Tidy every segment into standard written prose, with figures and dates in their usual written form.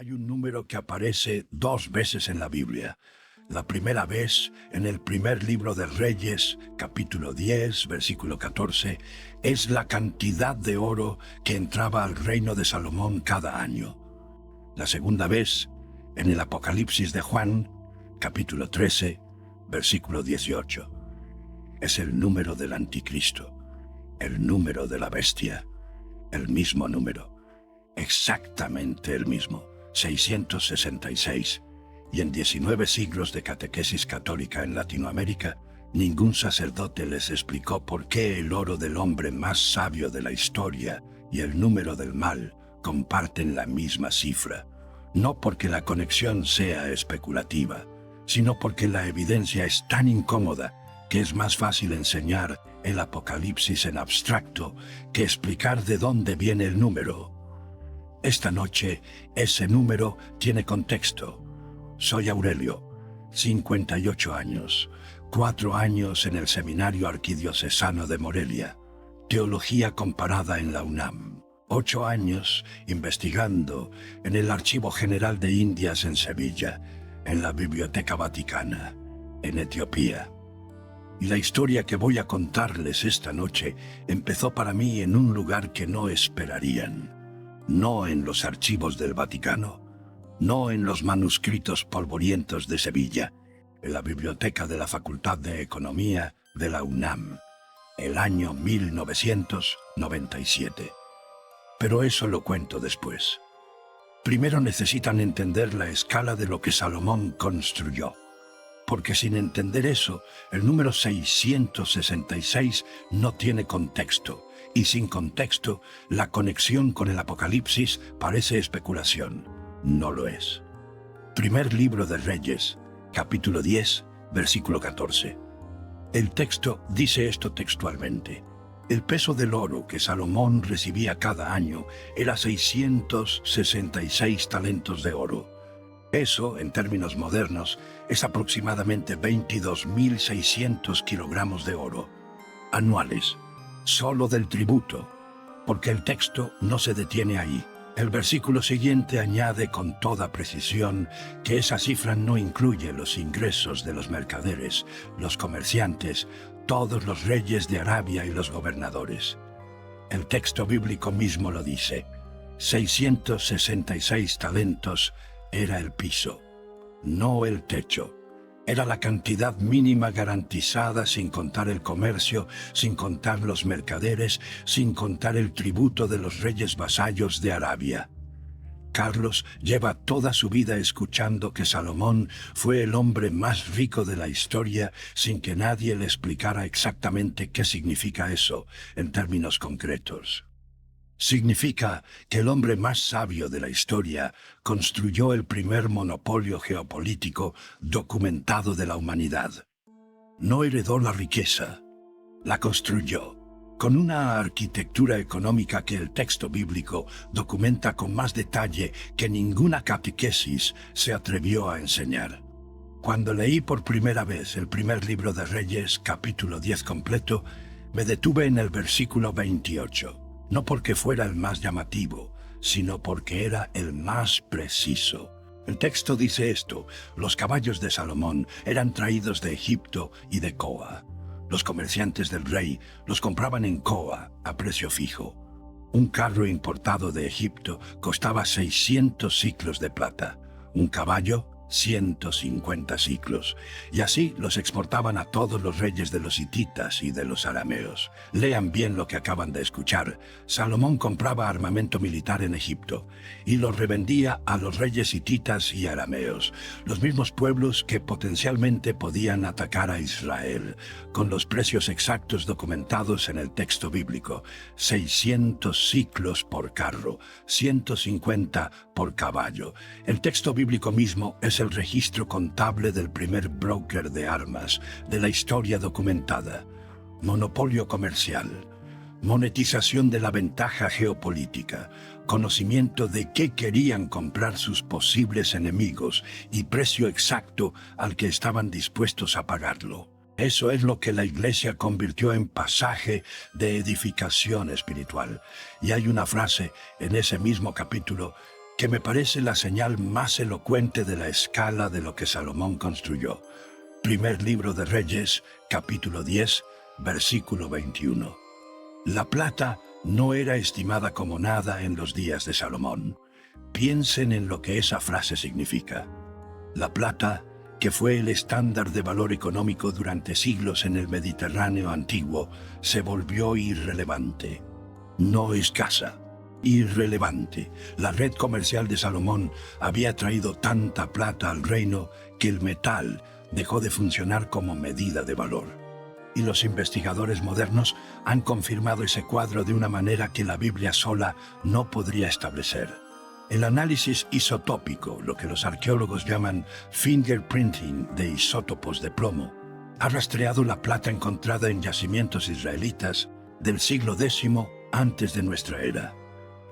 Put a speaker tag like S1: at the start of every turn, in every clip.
S1: Hay un número que aparece dos veces en la Biblia. La primera vez, en el primer libro de Reyes, capítulo 10, versículo 14, es la cantidad de oro que entraba al reino de Salomón cada año. La segunda vez, en el Apocalipsis de Juan, capítulo 13, versículo 18. Es el número del anticristo, el número de la bestia, el mismo número, exactamente el mismo. 666, y en 19 siglos de catequesis católica en Latinoamérica, ningún sacerdote les explicó por qué el oro del hombre más sabio de la historia y el número del mal comparten la misma cifra. No porque la conexión sea especulativa, sino porque la evidencia es tan incómoda que es más fácil enseñar el Apocalipsis en abstracto que explicar de dónde viene el número. Esta noche, ese número tiene contexto. Soy Aurelio, 58 años, 4 años en el Seminario Arquidiocesano de Morelia, Teología Comparada en la UNAM, 8 años investigando en el Archivo General de Indias en Sevilla, en la Biblioteca Vaticana, en Etiopía. Y la historia que voy a contarles esta noche empezó para mí en un lugar que no esperarían. No en los archivos del Vaticano, no en los manuscritos polvorientos de Sevilla, en la biblioteca de la Facultad de Economía de la UNAM, el año 1997. Pero eso lo cuento después. Primero necesitan entender la escala de lo que Salomón construyó, porque sin entender eso, el número 666 no tiene contexto. Y sin contexto, la conexión con el Apocalipsis parece especulación. No lo es. Primer libro de Reyes, capítulo 10, versículo 14. El texto dice esto textualmente. El peso del oro que Salomón recibía cada año era 666 talentos de oro. Eso, en términos modernos, es aproximadamente 22.600 kilogramos de oro, anuales. Solo del tributo, porque el texto no se detiene ahí. El versículo siguiente añade con toda precisión que esa cifra no incluye los ingresos de los mercaderes, los comerciantes, todos los reyes de Arabia y los gobernadores. El texto bíblico mismo lo dice. 666 talentos era el piso, no el techo. Era la cantidad mínima garantizada sin contar el comercio, sin contar los mercaderes, sin contar el tributo de los reyes vasallos de Arabia. Carlos lleva toda su vida escuchando que Salomón fue el hombre más rico de la historia sin que nadie le explicara exactamente qué significa eso en términos concretos. Significa que el hombre más sabio de la historia construyó el primer monopolio geopolítico documentado de la humanidad. No heredó la riqueza, la construyó, con una arquitectura económica que el texto bíblico documenta con más detalle que ninguna catequesis se atrevió a enseñar. Cuando leí por primera vez el primer libro de Reyes, capítulo 10 completo, me detuve en el versículo 28. No porque fuera el más llamativo, sino porque era el más preciso. El texto dice esto: los caballos de Salomón eran traídos de Egipto y de Coa. Los comerciantes del rey los compraban en Coa a precio fijo. Un carro importado de Egipto costaba 600 siclos de plata. Un caballo, 150 siclos, y así los exportaban a todos los reyes de los hititas y de los arameos. Lean bien lo que acaban de escuchar. Salomón compraba armamento militar en Egipto y lo revendía a los reyes hititas y arameos, los mismos pueblos que potencialmente podían atacar a Israel, con los precios exactos documentados en el texto bíblico: 600 siclos por carro, 150 por caballo. El texto bíblico mismo es el registro contable del primer broker de armas de la historia documentada. Monopolio comercial, monetización de la ventaja geopolítica, conocimiento de qué querían comprar sus posibles enemigos y precio exacto al que estaban dispuestos a pagarlo. Eso es lo que la Iglesia convirtió en pasaje de edificación espiritual. Y hay una frase en ese mismo capítulo que me parece la señal más elocuente de la escala de lo que Salomón construyó. Primer libro de Reyes, capítulo 10, versículo 21. La plata no era estimada como nada en los días de Salomón. Piensen en lo que esa frase significa. La plata, que fue el estándar de valor económico durante siglos en el Mediterráneo antiguo, se volvió irrelevante. No escasa, irrelevante. La red comercial de Salomón había traído tanta plata al reino que el metal dejó de funcionar como medida de valor. Y los investigadores modernos han confirmado ese cuadro de una manera que la Biblia sola no podría establecer. El análisis isotópico, lo que los arqueólogos llaman fingerprinting de isótopos de plomo, ha rastreado la plata encontrada en yacimientos israelitas del siglo X antes de nuestra era.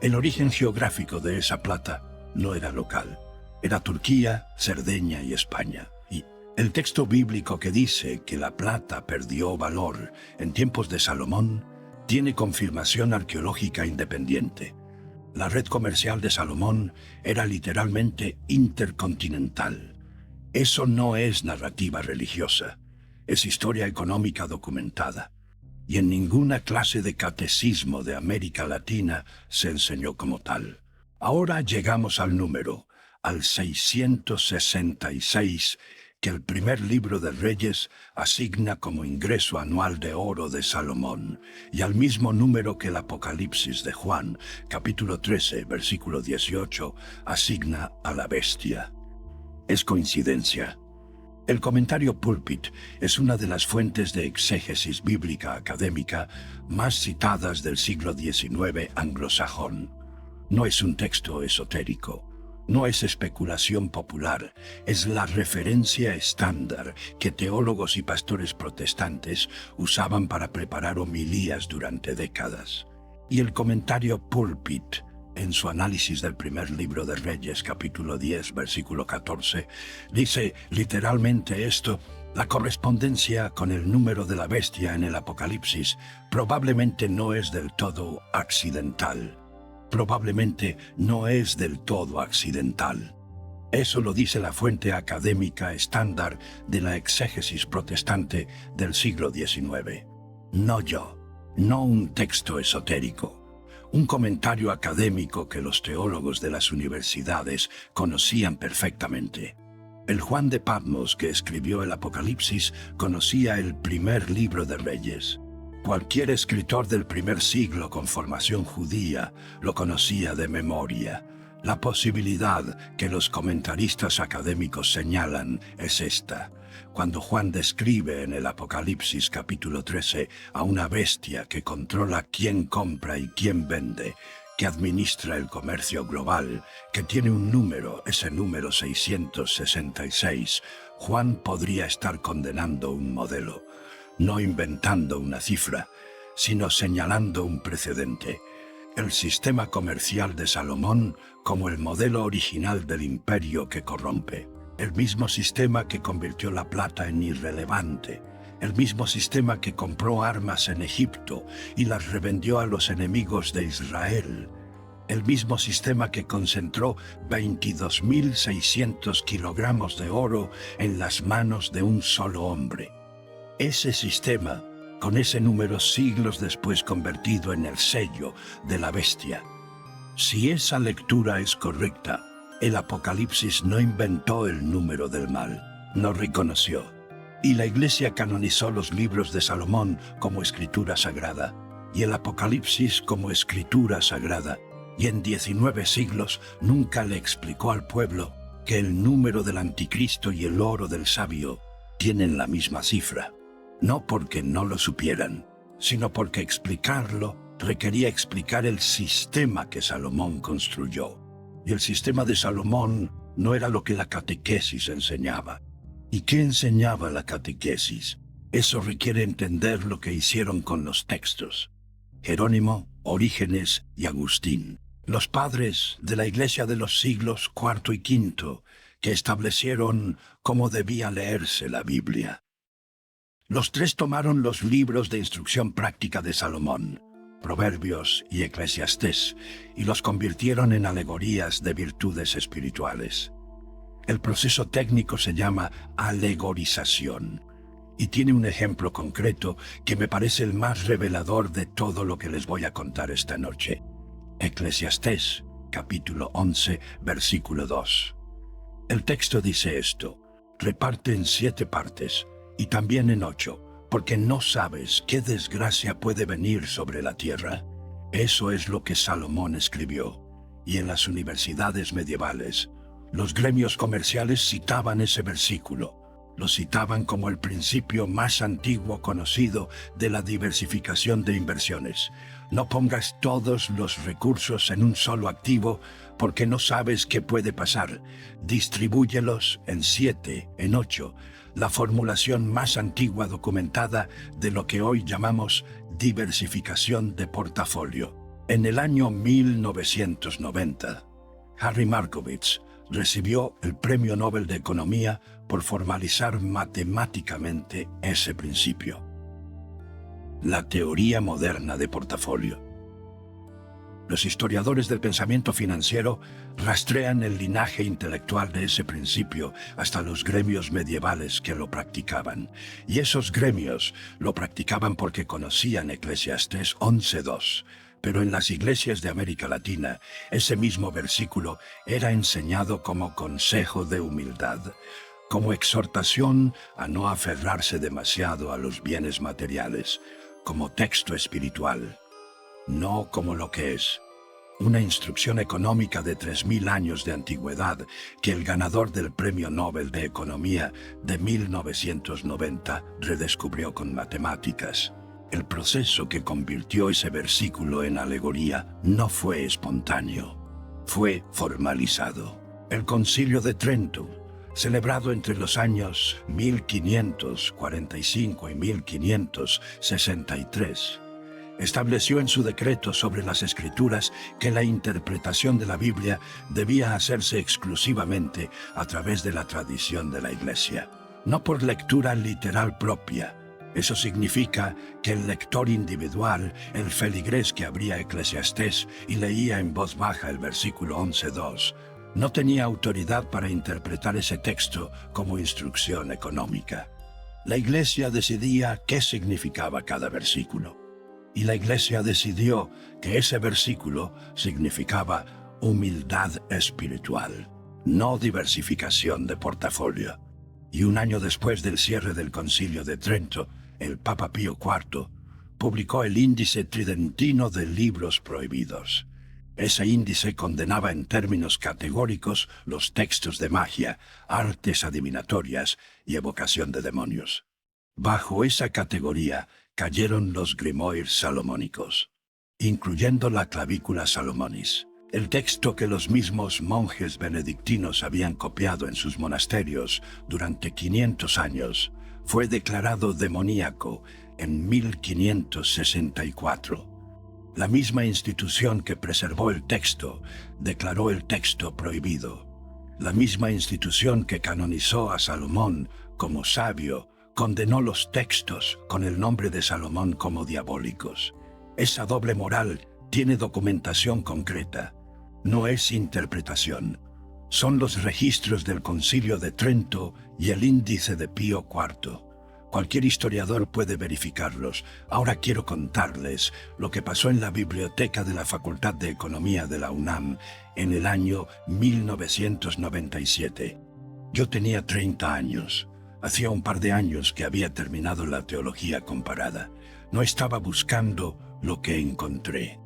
S1: El origen geográfico de esa plata no era local, era Turquía, Cerdeña y España. Y el texto bíblico que dice que la plata perdió valor en tiempos de Salomón tiene confirmación arqueológica independiente. La red comercial de Salomón era literalmente intercontinental. Eso no es narrativa religiosa, es historia económica documentada. Y en ninguna clase de catecismo de América Latina se enseñó como tal. Ahora llegamos al número, al 666, que el primer libro de Reyes asigna como ingreso anual de oro de Salomón, y al mismo número que el Apocalipsis de Juan, capítulo 13, versículo 18, asigna a la bestia. ¿Es coincidencia? El comentario Pulpit es una de las fuentes de exégesis bíblica académica más citadas del siglo XIX anglosajón. No es un texto esotérico. No es especulación popular, es la referencia estándar que teólogos y pastores protestantes usaban para preparar homilías durante décadas. Y el comentario Pulpit, en su análisis del primer libro de Reyes, capítulo 10, versículo 14, dice literalmente esto: la correspondencia con el número de la bestia en el Apocalipsis probablemente no es del todo accidental. Probablemente no es del todo accidental. Eso lo dice la fuente académica estándar de la exégesis protestante del siglo XIX. No yo, no un texto esotérico, un comentario académico que los teólogos de las universidades conocían perfectamente. El Juan de Patmos que escribió el Apocalipsis conocía el primer libro de Reyes. Cualquier escritor del primer siglo con formación judía lo conocía de memoria. La posibilidad que los comentaristas académicos señalan es esta. Cuando Juan describe en el Apocalipsis capítulo 13 a una bestia que controla quién compra y quién vende, que administra el comercio global, que tiene un número, ese número 666, Juan podría estar condenando un modelo. No inventando una cifra, sino señalando un precedente. El sistema comercial de Salomón como el modelo original del imperio que corrompe. El mismo sistema que convirtió la plata en irrelevante. El mismo sistema que compró armas en Egipto y las revendió a los enemigos de Israel. El mismo sistema que concentró 22.600 kilogramos de oro en las manos de un solo hombre. Ese sistema, con ese número siglos después convertido en el sello de la bestia. Si esa lectura es correcta, el Apocalipsis no inventó el número del mal, no reconoció. Y la Iglesia canonizó los libros de Salomón como escritura sagrada, y el Apocalipsis como escritura sagrada, y en 19 siglos nunca le explicó al pueblo que el número del anticristo y el oro del sabio tienen la misma cifra. No porque no lo supieran, sino porque explicarlo requería explicar el sistema que Salomón construyó. Y el sistema de Salomón no era lo que la catequesis enseñaba. ¿Y qué enseñaba la catequesis? Eso requiere entender lo que hicieron con los textos. Jerónimo, Orígenes y Agustín, los padres de la Iglesia de los siglos IV y V, que establecieron cómo debía leerse la Biblia. Los tres tomaron los libros de instrucción práctica de Salomón, Proverbios y Eclesiastés, y los convirtieron en alegorías de virtudes espirituales. El proceso técnico se llama alegorización, y tiene un ejemplo concreto que me parece el más revelador de todo lo que les voy a contar esta noche. Eclesiastés, capítulo 11, versículo 2. El texto dice esto: reparte en 7 partes, y también en 8, porque no sabes qué desgracia puede venir sobre la tierra. Eso es lo que Salomón escribió, y en las universidades medievales, los gremios comerciales citaban ese versículo. Lo citaban como el principio más antiguo conocido de la diversificación de inversiones. No pongas todos los recursos en un solo activo porque no sabes qué puede pasar. Distribúyelos en 7, en 8, la formulación más antigua documentada de lo que hoy llamamos diversificación de portafolio. En el año 1990, Harry Markowitz recibió el Premio Nobel de Economía por formalizar matemáticamente ese principio. La teoría moderna de portafolio. Los historiadores del pensamiento financiero rastrean el linaje intelectual de ese principio hasta los gremios medievales que lo practicaban. Y esos gremios lo practicaban porque conocían Eclesiastés 11:2. Pero en las iglesias de América Latina, ese mismo versículo era enseñado como consejo de humildad, como exhortación a no aferrarse demasiado a los bienes materiales, como texto espiritual, no como lo que es, una instrucción económica de 3000 años de antigüedad que el ganador del Premio Nobel de Economía de 1990 redescubrió con matemáticas. El proceso que convirtió ese versículo en alegoría no fue espontáneo, fue formalizado. El Concilio de Trento, celebrado entre los años 1545 y 1563, estableció en su decreto sobre las Escrituras que la interpretación de la Biblia debía hacerse exclusivamente a través de la tradición de la Iglesia, no por lectura literal propia. Eso significa que el lector individual, el feligrés que abría Eclesiastés y leía en voz baja el versículo 11:2, no tenía autoridad para interpretar ese texto como instrucción económica. La Iglesia decidía qué significaba cada versículo, y la Iglesia decidió que ese versículo significaba humildad espiritual, no diversificación de portafolio. Y un año después del cierre del Concilio de Trento, el Papa Pío IV publicó el Índice Tridentino de Libros Prohibidos. Ese índice condenaba en términos categóricos los textos de magia, artes adivinatorias y evocación de demonios. Bajo esa categoría cayeron los grimoires salomónicos, incluyendo la Clavícula Salomonis, el texto que los mismos monjes benedictinos habían copiado en sus monasterios durante 500 años. Fue declarado demoníaco en 1564. La misma institución que preservó el texto declaró el texto prohibido. La misma institución que canonizó a Salomón como sabio condenó los textos con el nombre de Salomón como diabólicos. Esa doble moral tiene documentación concreta, no es interpretación. Son los registros del Concilio de Trento y el Índice de Pío IV. Cualquier historiador puede verificarlos. Ahora quiero contarles lo que pasó en la biblioteca de la Facultad de Economía de la UNAM en el año 1997. Yo tenía 30 años. Hacía un par de años que había terminado la teología comparada. No estaba buscando lo que encontré.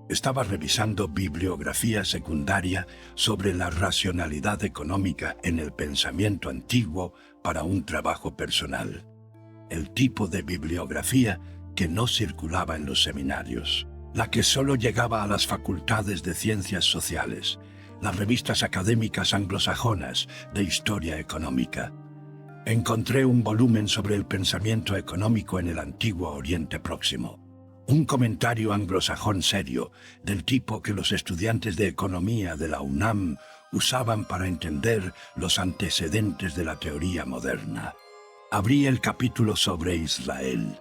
S1: Estaba revisando bibliografía secundaria sobre la racionalidad económica en el pensamiento antiguo para un trabajo personal. El tipo de bibliografía que no circulaba en los seminarios, la que solo llegaba a las facultades de ciencias sociales, las revistas académicas anglosajonas de historia económica. Encontré un volumen sobre el pensamiento económico en el antiguo Oriente Próximo. Un comentario anglosajón serio, del tipo que los estudiantes de economía de la UNAM usaban para entender los antecedentes de la teoría moderna. Abrí el capítulo sobre Israel.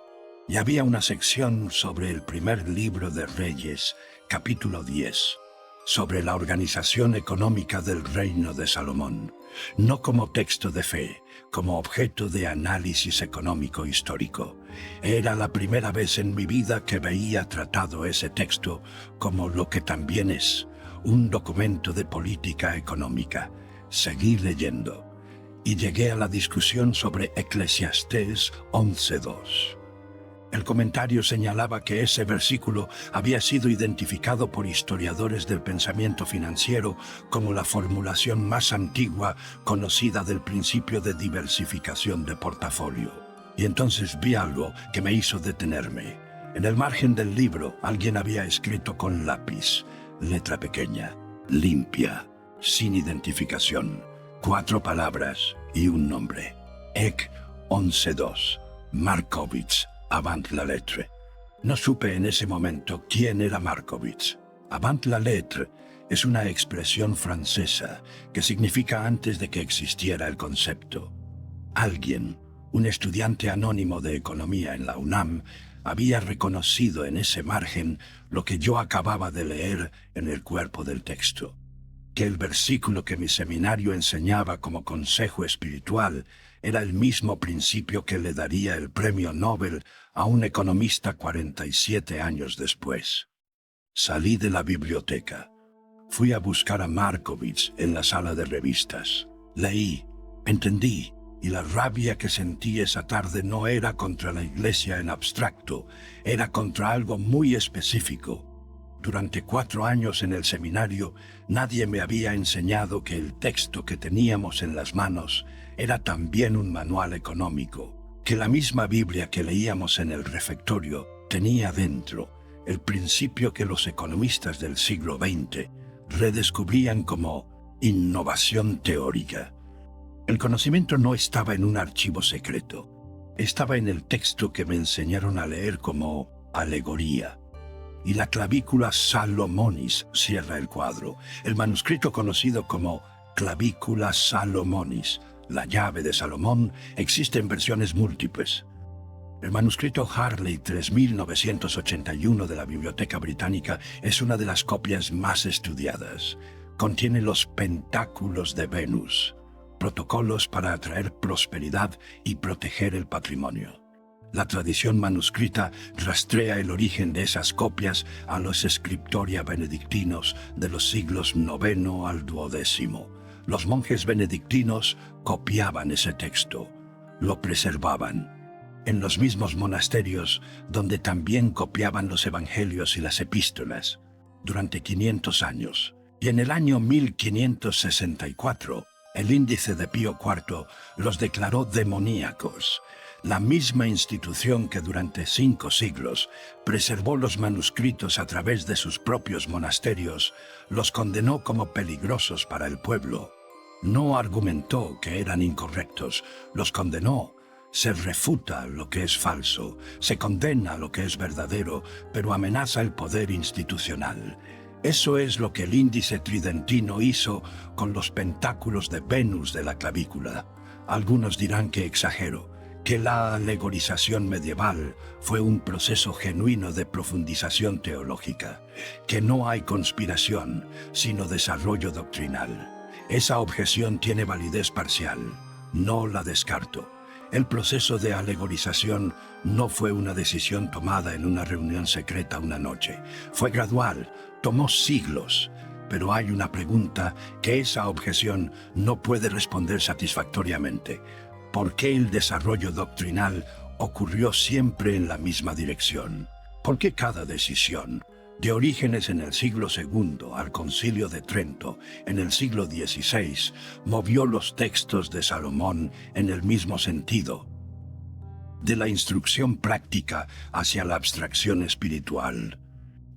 S1: y había una sección sobre el primer libro de Reyes, capítulo 10, sobre la organización económica del reino de Salomón, no como texto de fe, como objeto de análisis económico histórico. Era la primera vez en mi vida que veía tratado ese texto como lo que también es, un documento de política económica. Seguí leyendo y llegué a la discusión sobre Eclesiastés 11:2. El comentario señalaba que ese versículo había sido identificado por historiadores del pensamiento financiero como la formulación más antigua conocida del principio de diversificación de portafolio. Y entonces vi algo que me hizo detenerme. En el margen del libro alguien había escrito con lápiz, letra pequeña, limpia, sin identificación, 4 palabras y un nombre. Ec 11:2, Markovits. Avant la lettre. No supe en ese momento quién era Markovits. Avant la lettre es una expresión francesa que significa antes de que existiera el concepto. Alguien, un estudiante anónimo de economía en la UNAM, había reconocido en ese margen lo que yo acababa de leer en el cuerpo del texto. Que el versículo que mi seminario enseñaba como consejo espiritual era el mismo principio que le daría el premio Nobel a un economista 47 años después. Salí de la biblioteca. Fui a buscar a Markovits en la sala de revistas. Leí, entendí, y la rabia que sentí esa tarde no era contra la iglesia en abstracto, era contra algo muy específico. Durante 4 años en el seminario, nadie me había enseñado que el texto que teníamos en las manos era también un manual económico, que la misma Biblia que leíamos en el refectorio tenía dentro el principio que los economistas del siglo XX redescubrían como innovación teórica. El conocimiento no estaba en un archivo secreto, estaba en el texto que me enseñaron a leer como alegoría. Y la clavícula Salomonis cierra el cuadro, el manuscrito conocido como clavícula Salomonis, la llave de Salomón, existe en versiones múltiples. El manuscrito Harley 3981 de la Biblioteca Británica es una de las copias más estudiadas. Contiene los pentáculos de Venus, protocolos para atraer prosperidad y proteger el patrimonio. La tradición manuscrita rastrea el origen de esas copias a los scriptoria benedictinos de los siglos IX al XII. Los monjes benedictinos copiaban ese texto, lo preservaban, en los mismos monasterios donde también copiaban los evangelios y las epístolas, durante 500 años. Y en el año 1564, el índice de Pío IV los declaró demoníacos. La misma institución que durante 5 siglos preservó los manuscritos a través de sus propios monasterios, los condenó como peligrosos para el pueblo. No argumentó que eran incorrectos, los condenó. Se refuta lo que es falso, se condena lo que es verdadero, pero amenaza el poder institucional. Eso es lo que el índice tridentino hizo con los pentáculos de Venus de la clavícula. Algunos dirán que exagero, que la alegorización medieval fue un proceso genuino de profundización teológica, que no hay conspiración, sino desarrollo doctrinal. Esa objeción tiene validez parcial, no la descarto. El proceso de alegorización no fue una decisión tomada en una reunión secreta una noche, fue gradual, tomó siglos. Pero hay una pregunta que esa objeción no puede responder satisfactoriamente. ¿Por qué el desarrollo doctrinal ocurrió siempre en la misma dirección? ¿Por qué cada decisión, de Orígenes en el siglo II al Concilio de Trento en el siglo XVI, movió los textos de Salomón en el mismo sentido? De la instrucción práctica hacia la abstracción espiritual,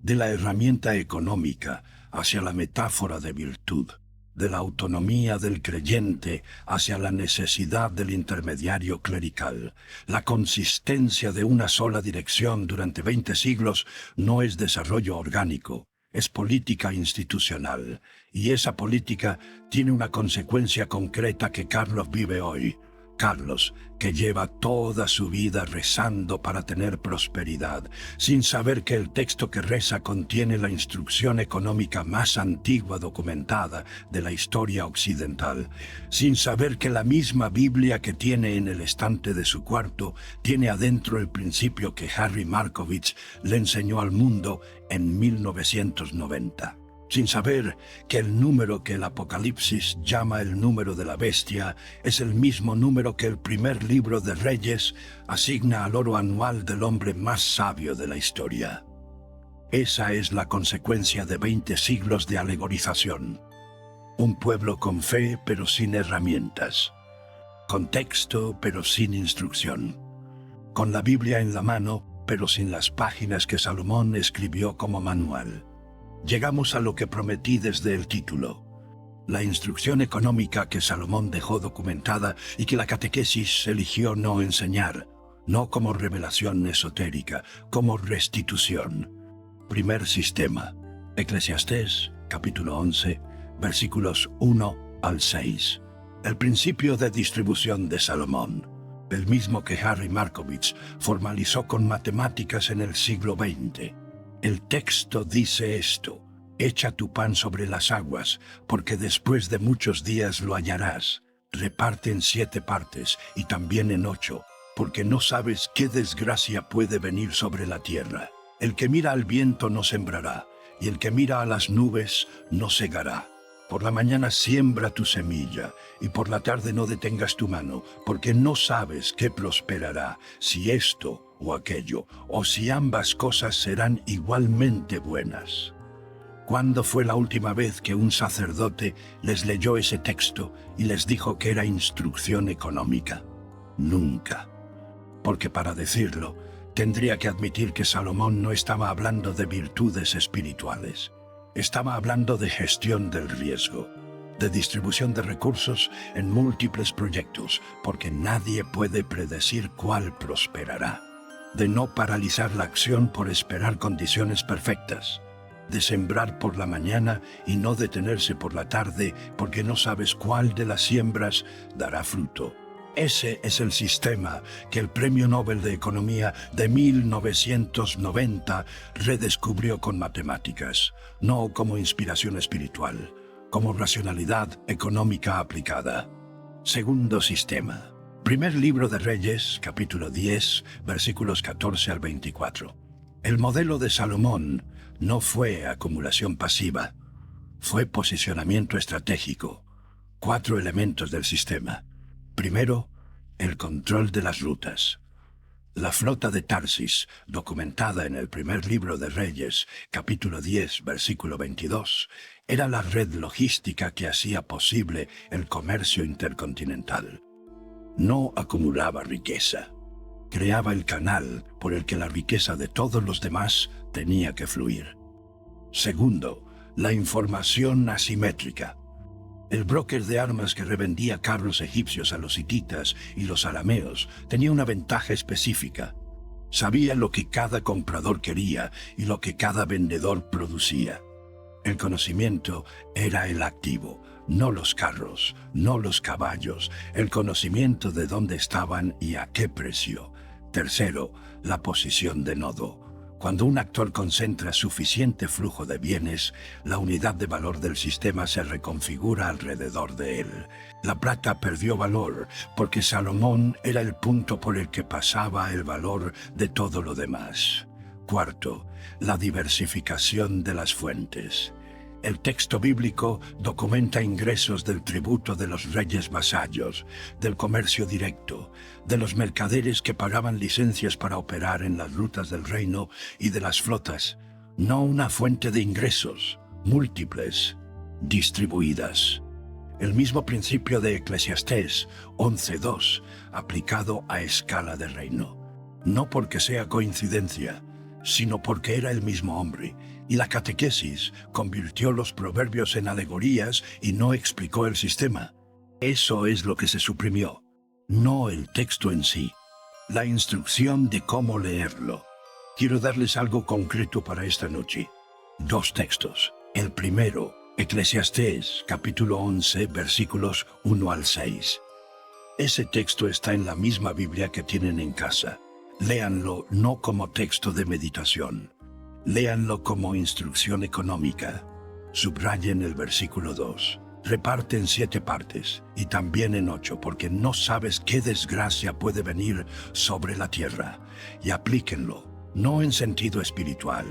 S1: de la herramienta económica hacia la metáfora de virtud, de la autonomía del creyente hacia la necesidad del intermediario clerical. La consistencia de una sola dirección durante 20 siglos no es desarrollo orgánico, es política institucional, y esa política tiene una consecuencia concreta que Carlos vive hoy. Carlos, que lleva toda su vida rezando para tener prosperidad, sin saber que el texto que reza contiene la instrucción económica más antigua documentada de la historia occidental, sin saber que la misma Biblia que tiene en el estante de su cuarto tiene adentro el principio que Harry Markovits le enseñó al mundo en 1990. Sin saber que el número que el Apocalipsis llama el número de la bestia es el mismo número que el primer libro de Reyes asigna al oro anual del hombre más sabio de la historia. Esa es la consecuencia de 20 siglos de alegorización. Un pueblo con fe pero sin herramientas. Con texto pero sin instrucción. Con la Biblia en la mano pero sin las páginas que Salomón escribió como manual. Llegamos a lo que prometí desde el título. La instrucción económica que Salomón dejó documentada y que la catequesis eligió no enseñar, no como revelación esotérica, como restitución. Primer sistema. Eclesiastés, capítulo 11, versículos 1 al 6. El principio de distribución de Salomón, el mismo que Harry Markovits formalizó con matemáticas en el siglo XX. El texto dice esto: echa tu pan sobre las aguas, porque después de muchos días lo hallarás. Reparte en 7 partes y también en 8, porque no sabes qué desgracia puede venir sobre la tierra. El que mira al viento no sembrará, y el que mira a las nubes no segará. Por la mañana siembra tu semilla, y por la tarde no detengas tu mano, porque no sabes qué prosperará, si esto o aquello, o si ambas cosas serán igualmente buenas. ¿Cuándo fue la última vez que un sacerdote les leyó ese texto y les dijo que era instrucción económica? Nunca. Porque para decirlo, tendría que admitir que Salomón no estaba hablando de virtudes espirituales. Estaba hablando de gestión del riesgo, de distribución de recursos en múltiples proyectos, porque nadie puede predecir cuál prosperará. De no paralizar la acción por esperar condiciones perfectas, de sembrar por la mañana y no detenerse por la tarde porque no sabes cuál de las siembras dará fruto. Ese es el sistema que el Premio Nobel de Economía de 1990 redescubrió con matemáticas, no como inspiración espiritual, como racionalidad económica aplicada. Segundo sistema. Primer libro de Reyes, capítulo 10, versículos 14 al 24. El modelo de Salomón no fue acumulación pasiva, fue posicionamiento estratégico. 4 elementos del sistema. Primero, el control de las rutas. La flota de Tarsis, documentada en el primer libro de Reyes, capítulo 10, versículo 22, era la red logística que hacía posible el comercio intercontinental. No acumulaba riqueza, creaba el canal por el que la riqueza de todos los demás tenía que fluir. Segundo, la información asimétrica. El broker de armas que revendía carros egipcios a los hititas y los arameos tenía una ventaja específica. Sabía lo que cada comprador quería y lo que cada vendedor producía. El conocimiento era el activo, no los carros, no los caballos, el conocimiento de dónde estaban y a qué precio. Tercero, la posición de nodo. Cuando un actor concentra suficiente flujo de bienes, la unidad de valor del sistema se reconfigura alrededor de él. La plata perdió valor porque Salomón era el punto por el que pasaba el valor de todo lo demás. Cuarto, la diversificación de las fuentes. El texto bíblico documenta ingresos del tributo de los reyes vasallos, del comercio directo, de los mercaderes que pagaban licencias para operar en las rutas del reino y de las flotas, no una fuente de ingresos, múltiples, distribuidas. El mismo principio de Eclesiastés 11:2, aplicado a escala de reino. No porque sea coincidencia, sino porque era el mismo hombre, y la catequesis convirtió los proverbios en alegorías y no explicó el sistema. Eso es lo que se suprimió, no el texto en sí, la instrucción de cómo leerlo. Quiero darles algo concreto para esta noche. 2 textos. El primero, Eclesiastés, capítulo 11, versículos 1 al 6. Ese texto está en la misma Biblia que tienen en casa. Léanlo no como texto de meditación. Léanlo como instrucción económica. Subrayen el versículo 2. Reparte en 7 partes y también en 8, porque no sabes qué desgracia puede venir sobre la tierra. Y aplíquenlo, no en sentido espiritual,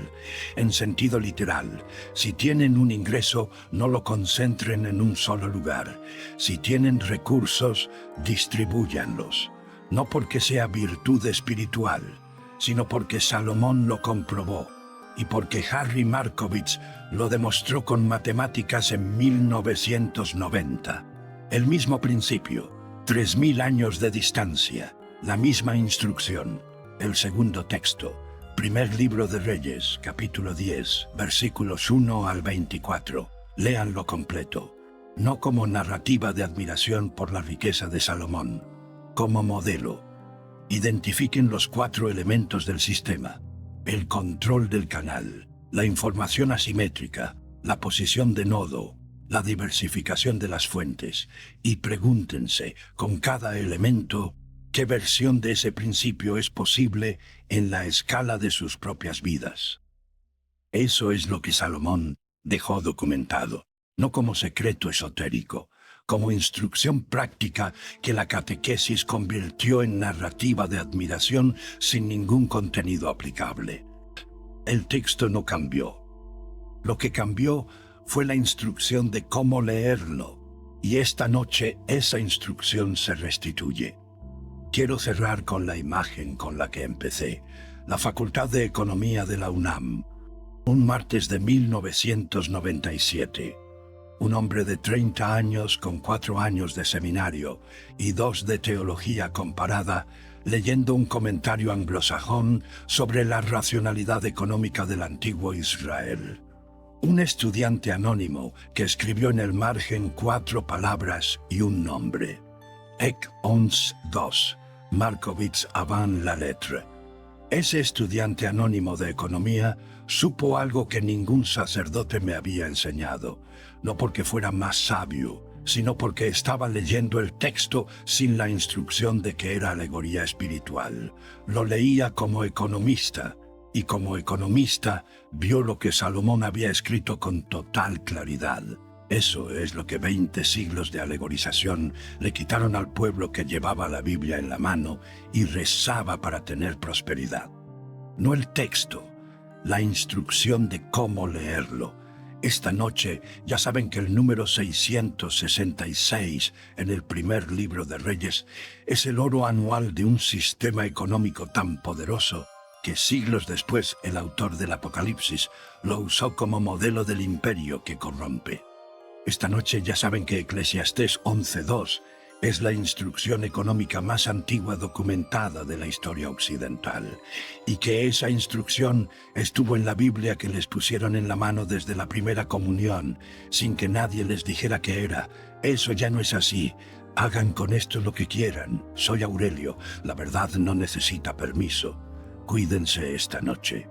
S1: en sentido literal. Si tienen un ingreso, no lo concentren en un solo lugar. Si tienen recursos, distribúyanlos. No porque sea virtud espiritual, sino porque Salomón lo comprobó y porque Harry Markowitz lo demostró con matemáticas en 1990. El mismo principio, 3000 años de distancia, la misma instrucción. El segundo texto, primer libro de Reyes, capítulo 10, versículos 1 al 24. Léanlo completo, no como narrativa de admiración por la riqueza de Salomón, como modelo. Identifiquen los 4 elementos del sistema: el control del canal, la información asimétrica, la posición de nodo, la diversificación de las fuentes, y pregúntense con cada elemento qué versión de ese principio es posible en la escala de sus propias vidas. Eso es lo que Salomón dejó documentado, no como secreto esotérico, como instrucción práctica que la catequesis convirtió en narrativa de admiración sin ningún contenido aplicable. El texto no cambió. Lo que cambió fue la instrucción de cómo leerlo, y esta noche esa instrucción se restituye. Quiero cerrar con la imagen con la que empecé, la Facultad de Economía de la UNAM, un martes de 1997. Un hombre de 30 años con 4 años de seminario y 2 de teología comparada, leyendo un comentario anglosajón sobre la racionalidad económica del antiguo Israel. Un estudiante anónimo que escribió en el margen 4 palabras y un nombre. Ec ons dos, Markowitz avant la lettre. Ese estudiante anónimo de economía supo algo que ningún sacerdote me había enseñado, no porque fuera más sabio, sino porque estaba leyendo el texto sin la instrucción de que era alegoría espiritual. Lo leía como economista, y como economista vio lo que Salomón había escrito con total claridad. Eso es lo que 20 siglos de alegorización le quitaron al pueblo que llevaba la Biblia en la mano y rezaba para tener prosperidad. No el texto, la instrucción de cómo leerlo. Esta noche ya saben que el número 666 en el primer libro de Reyes es el oro anual de un sistema económico tan poderoso que siglos después el autor del Apocalipsis lo usó como modelo del imperio que corrompe. Esta noche ya saben que Eclesiastés 11:2 es la instrucción económica más antigua documentada de la historia occidental, y que esa instrucción estuvo en la Biblia que les pusieron en la mano desde la primera comunión, sin que nadie les dijera qué era. Eso ya no es así. Hagan con esto lo que quieran. Soy Aurelio. La verdad no necesita permiso. Cuídense esta noche.